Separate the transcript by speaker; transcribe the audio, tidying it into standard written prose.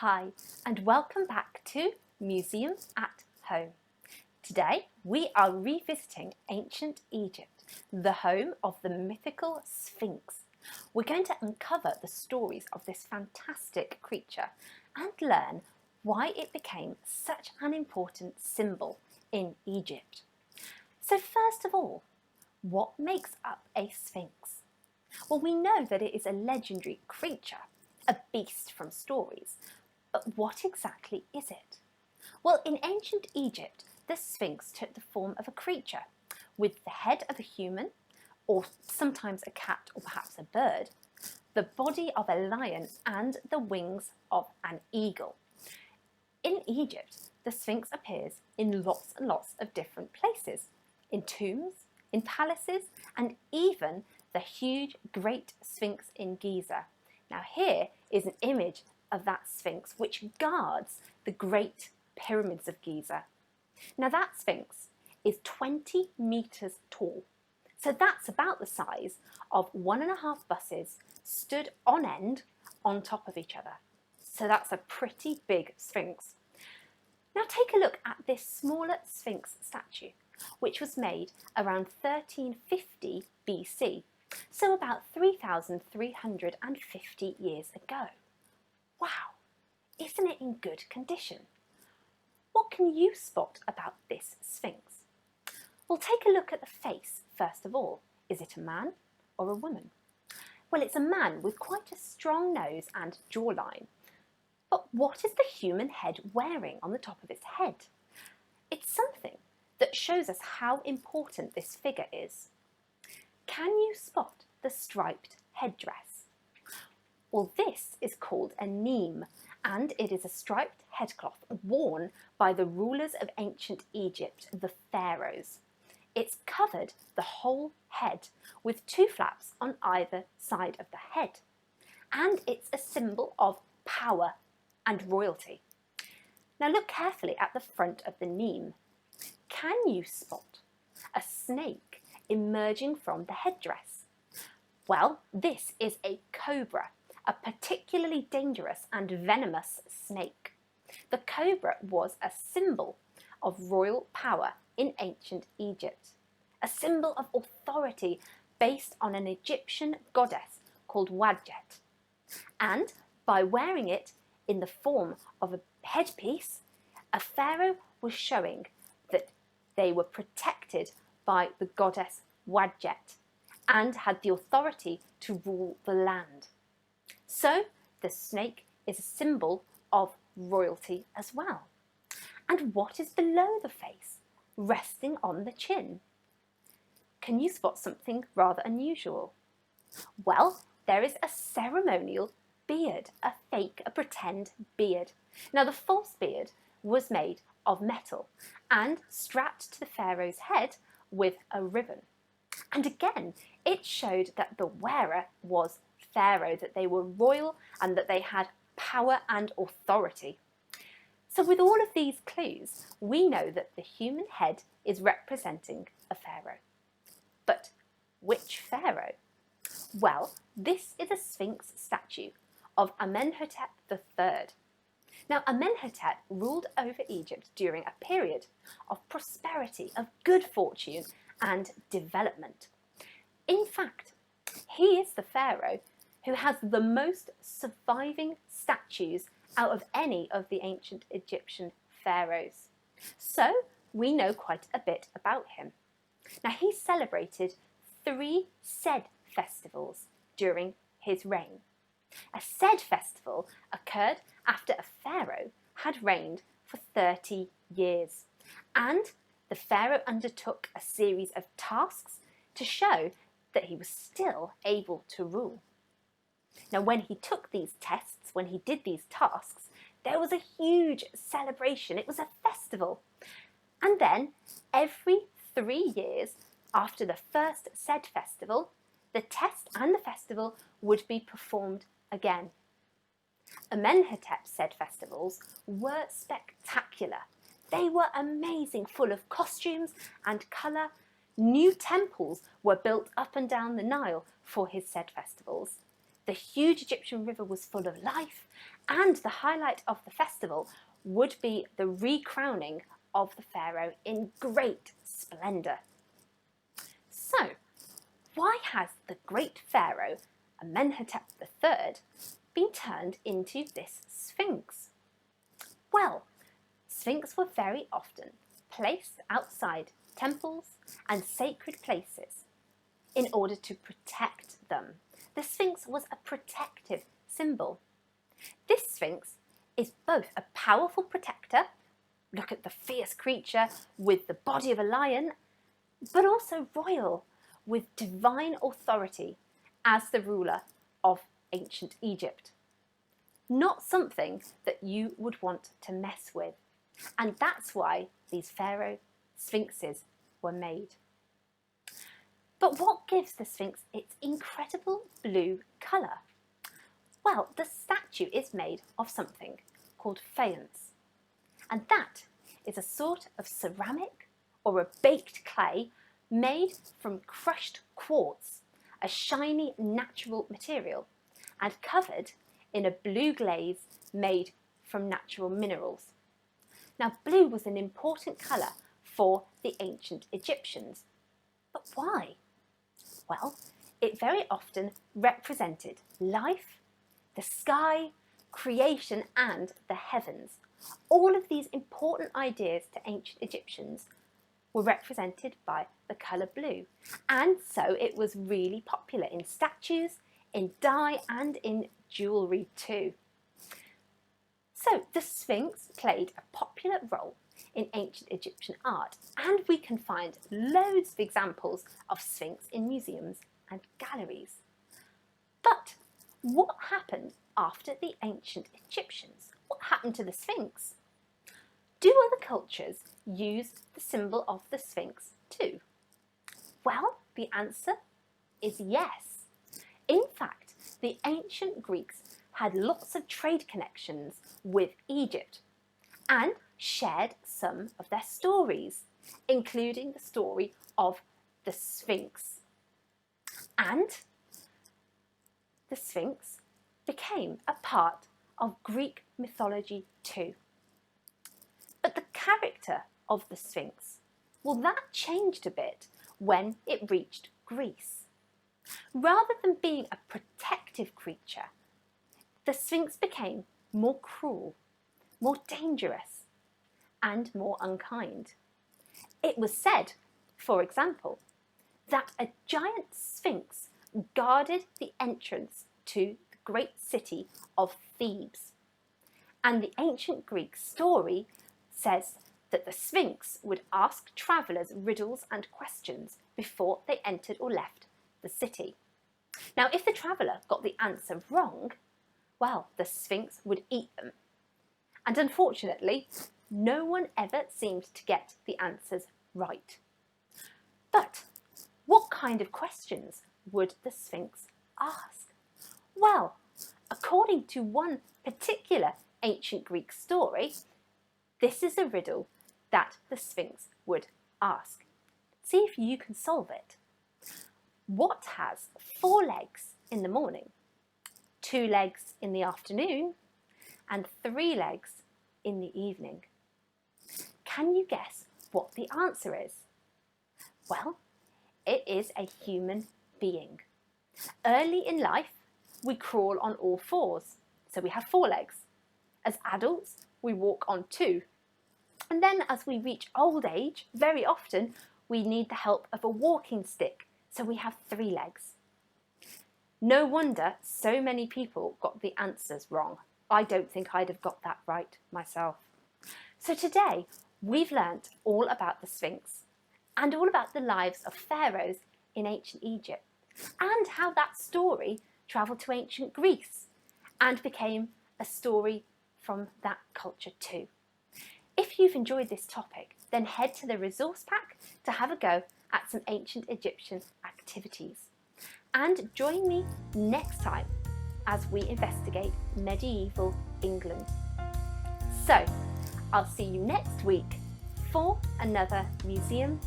Speaker 1: Hi, and welcome back to Museum at Home. Today we are revisiting ancient Egypt, the home of the mythical Sphinx. We're going to uncover the stories of this fantastic creature and learn why it became such an important symbol in Egypt. So first of all, what makes up a Sphinx? Well, we know that it is a legendary creature, a beast from stories. But what exactly is it? Well, in ancient Egypt, the Sphinx took the form of a creature with the head of a human, or sometimes a cat or perhaps a bird, the body of a lion and the wings of an eagle. In Egypt, the Sphinx appears in lots and lots of different places, in tombs, in palaces, and even the huge Great Sphinx in Giza. Now here is an image of that Sphinx which guards the Great Pyramids of Giza. Now that Sphinx is 20 metres tall, so that's about the size of 1.5 buses stood on end on top of each other. So that's a pretty big Sphinx. Now take a look at this smaller Sphinx statue, which was made around 1350 BC, so about 3,350 years ago. Wow, isn't it in good condition? What can you spot about this Sphinx? Well, take a look at the face first of all. Is it a man or a woman? Well, it's a man with quite a strong nose and jawline. But what is the human head wearing on the top of its head? It's something that shows us how important this figure is. Can you spot the striped headdress? Well, this is called a neem, and it is a striped headcloth worn by the rulers of ancient Egypt, the pharaohs. It's covered the whole head with 2 flaps on either side of the head, and it's a symbol of power and royalty. Now look carefully at the front of the neem. Can you spot a snake emerging from the headdress? Well, this is a cobra, a particularly dangerous and venomous snake. The cobra was a symbol of royal power in ancient Egypt, a symbol of authority based on an Egyptian goddess called Wadjet. And by wearing it in the form of a headpiece, a pharaoh was showing that they were protected by the goddess Wadjet and had the authority to rule the land. So the snake is a symbol of royalty as well. And what is below the face, resting on the chin? Can you spot something rather unusual? Well, there is a ceremonial beard, a pretend beard. Now the false beard was made of metal and strapped to the pharaoh's head with a ribbon. And again, it showed that the wearer was Pharaoh, that they were royal and that they had power and authority. So with all of these clues, we know that the human head is representing a pharaoh. But which pharaoh? Well, this is a Sphinx statue of Amenhotep III. Now, Amenhotep ruled over Egypt during a period of prosperity, of good fortune and development. In fact, he is the pharaoh who has the most surviving statues out of any of the ancient Egyptian pharaohs. So we know quite a bit about him. Now he celebrated 3 Sed festivals during his reign. A Sed festival occurred after a pharaoh had reigned for 30 years, and the pharaoh undertook a series of tasks to show that he was still able to rule. Now, when he took these tests, when he did these tasks, there was a huge celebration. It was a festival. And then, every 3 years after the first Sed festival, the test and the festival would be performed again. Amenhotep's Sed festivals were spectacular. They were amazing, full of costumes and colour. New temples were built up and down the Nile for his Sed festivals. The huge Egyptian river was full of life, and the highlight of the festival would be the recrowning of the pharaoh in great splendour. So, why has the great pharaoh Amenhotep III been turned into this sphinx? Well, sphinx were very often placed outside temples and sacred places in order to protect them. The sphinx was a protective symbol. This sphinx is both a powerful protector, look at the fierce creature with the body of a lion, but also royal with divine authority as the ruler of ancient Egypt. Not something that you would want to mess with, and that's why these pharaoh sphinxes were made. But what gives the sphinx its incredible blue colour? Well, the statue is made of something called faience, and that is a sort of ceramic or a baked clay made from crushed quartz, a shiny natural material, and covered in a blue glaze made from natural minerals. Now, blue was an important colour for the ancient Egyptians. But why? Well, it very often represented life, the sky, creation, and the heavens. All of these important ideas to ancient Egyptians were represented by the colour blue, and so it was really popular in statues, in dye, and in jewellery too. So the Sphinx played a popular role in ancient Egyptian art, and we can find loads of examples of Sphinx in museums and galleries. But what happened after the ancient Egyptians? What happened to the Sphinx? Do other cultures use the symbol of the Sphinx too? Well, the answer is yes. In fact, the ancient Greeks had lots of trade connections with Egypt and shared some of their stories, including the story of the Sphinx. And the Sphinx became a part of Greek mythology too. But the character of the Sphinx, well, that changed a bit when it reached Greece. Rather than being a protective creature, the Sphinx became more cruel, more dangerous, and more unkind. It was said, for example, that a giant Sphinx guarded the entrance to the great city of Thebes. And the ancient Greek story says that the Sphinx would ask travellers riddles and questions before they entered or left the city. Now, if the traveller got the answer wrong, well, the Sphinx would eat them. And unfortunately, no one ever seemed to get the answers right. But what kind of questions would the Sphinx ask? Well, according to one particular ancient Greek story, this is a riddle that the Sphinx would ask. See if you can solve it. What has 4 legs in the morning, 2 legs in the afternoon, and 3 legs in the evening? Can you guess what the answer is? Well, it is a human being. Early in life, we crawl on all 4s, so we have 4 legs. As adults, we walk on 2. And then as we reach old age, very often we need the help of a walking stick, so we have 3 legs. No wonder so many people got the answers wrong. I don't think I'd have got that right myself. So today, we've learnt all about the Sphinx and all about the lives of pharaohs in ancient Egypt and how that story travelled to ancient Greece and became a story from that culture too. If you've enjoyed this topic, then head to the resource pack to have a go at some ancient Egyptian activities. And join me next time as we investigate medieval England. So, I'll see you next week for another museum